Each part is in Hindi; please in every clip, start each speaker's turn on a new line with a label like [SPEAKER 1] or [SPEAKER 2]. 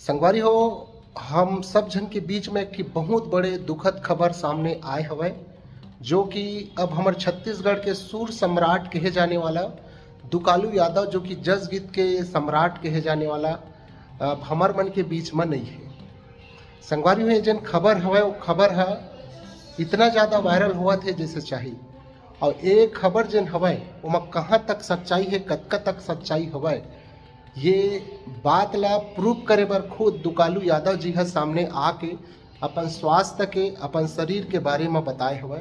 [SPEAKER 1] संगवारी हो, हम सब जन के बीच में एक बहुत बड़े दुखद खबर सामने आए हवे, जो कि अब हमारे छत्तीसगढ़ के सूर सम्राट कहे जाने वाला दुकालू यादव, जो कि जस गीत के सम्राट कहे जाने वाला, अब हमार मन के बीच में नहीं है। संगवारी हो, जन खबर हवे वो खबर है इतना ज़्यादा वायरल हुआ थे जैसे चाहिए, और एक खबर जन हवे वो कहाँ तक सच्चाई है, कतका तक सच्चाई हवे, ये बात ला प्रूव करे बर खुद दुकालू यादव जी है सामने आके अपन स्वास्थ्य के, अपन शरीर के बारे में बताए हुए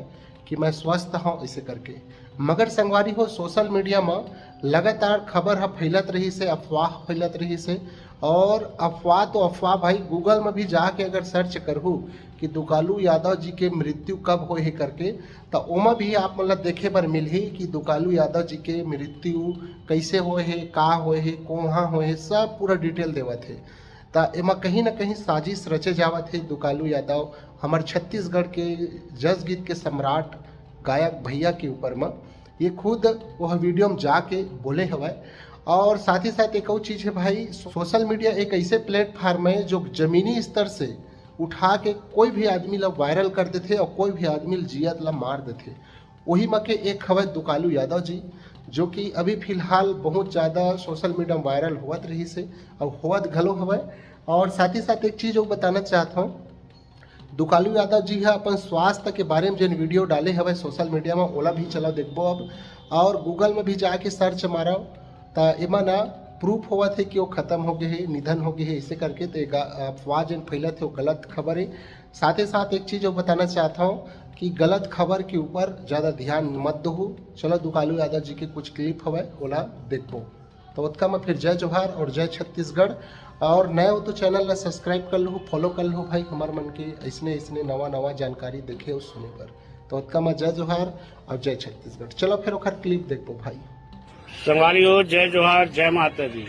[SPEAKER 1] कि मैं स्वस्थ हूँ ऐसे करके। मगर संगवारी हो, सोशल मीडिया में लगातार खबर है फैलत रही से, अफवाह फैलत रही से, और अफवाह तो अफवाह भाई, गूगल में भी जाके अगर सर्च करहूँ कि दुकालू यादव जी के मृत्यु कब होए है करके, तो ओमा भी आप मतलब देखे बर मिलही कि दुकालू यादव जी के मृत्यु कैसे होए है, का होए है, कहाँ होए है, सब पूरा डिटेल देवत है। तो एमा कहीं ना कहीं साजिश रचे जावत है। दुकालू यादव हमारे छत्तीसगढ़ के जस गीत के सम्राट गायक भैया के ऊपर में ये खुद वह वीडियो में जाके बोले हवे। और साथ ही साथ एक और चीज़ है भाई, सोशल मीडिया एक ऐसे प्लेटफार्म है जो ज़मीनी स्तर से उठा के कोई भी आदमी ला वायरल कर देते और कोई भी आदमी जियत ला मार देते। वही में के एक हवे दुकालू यादव जी, जो कि अभी फिलहाल बहुत ज़्यादा सोशल मीडिया में वायरल होवत रही से और होवत घलो हवे। और साथ ही साथ एक चीज़ वो बताना चाहता हूँ, दुकालू यादव जी है अपन स्वास्थ्य के बारे में जिन वीडियो डाले हवे सोशल मीडिया में, ओला भी चलो देखबो अब, और गूगल में भी जाके सर्च मारो तो एमा ना प्रूफ हुआ थे कि वो ख़त्म हो गए है, निधन हो गए है, इसे करके। तो अफवाह जिन फैलत है वो गलत खबर है। साथ ही साथ एक चीज़ वो बताना चाहता हूँ कि गलत खबर के ऊपर ज़्यादा ध्यान मत दो। चलो दुकालू यादव जी के कुछ क्लिप हवे ओला देखबो। तो उसका मैं फिर जय जोहार और जय छत्तीसगढ़। और नए हो तो चैनल ला सब्सक्राइब कर लो, फॉलो कर लो भाई, हमारे मन के ऐसने ऐसने नवा नवा जानकारी देखे और सुने पर। तो उसका मैं जय जोहार और जय छत्तीसगढ़। चलो फिर ओखर क्लिप देखो भाई।
[SPEAKER 2] संगवारी हो, जय जोहार, जय माता दी।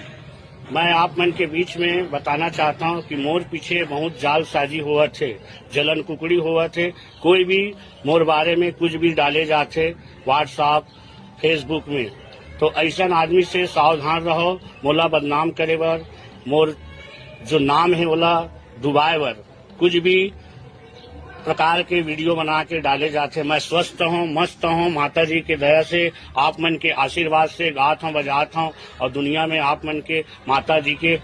[SPEAKER 2] मैं आप मन के बीच में बताना चाहता हूँ कि मोर पीछे बहुत जालसाजी हुआ थे, जलन कुकड़ी हुआ थे। कोई भी मोर बारे में कुछ भी डाले जाते व्हाट्सएप फेसबुक में, तो ऐसा आदमी से सावधान रहो। मोला बदनाम करे बर, मोर जो नाम है ओला डुबाए बर कुछ भी प्रकार के वीडियो बना के डाले जाते। मैं स्वस्थ हूँ, मस्त हूँ, माता जी के दया से, आप मन के आशीर्वाद से गात हूँ, बजात हूँ, और दुनिया में आप मन के माता जी के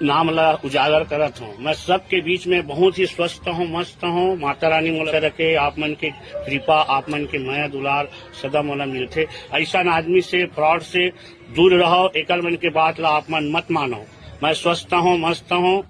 [SPEAKER 2] नाम ला उजागर करत हूँ। मैं सबके बीच में बहुत ही स्वस्थ हूँ, मस्त हूँ। माता रानी मोला रखे, आप मन के कृपा, आप मन के माया दुलार सदा मोला मिलते। ऐसा आदमी से, फ्रॉड से दूर रहो। एकल मन के बात ला आप मन मत मानो। मैं स्वस्थ हूँ, मस्त हूँ।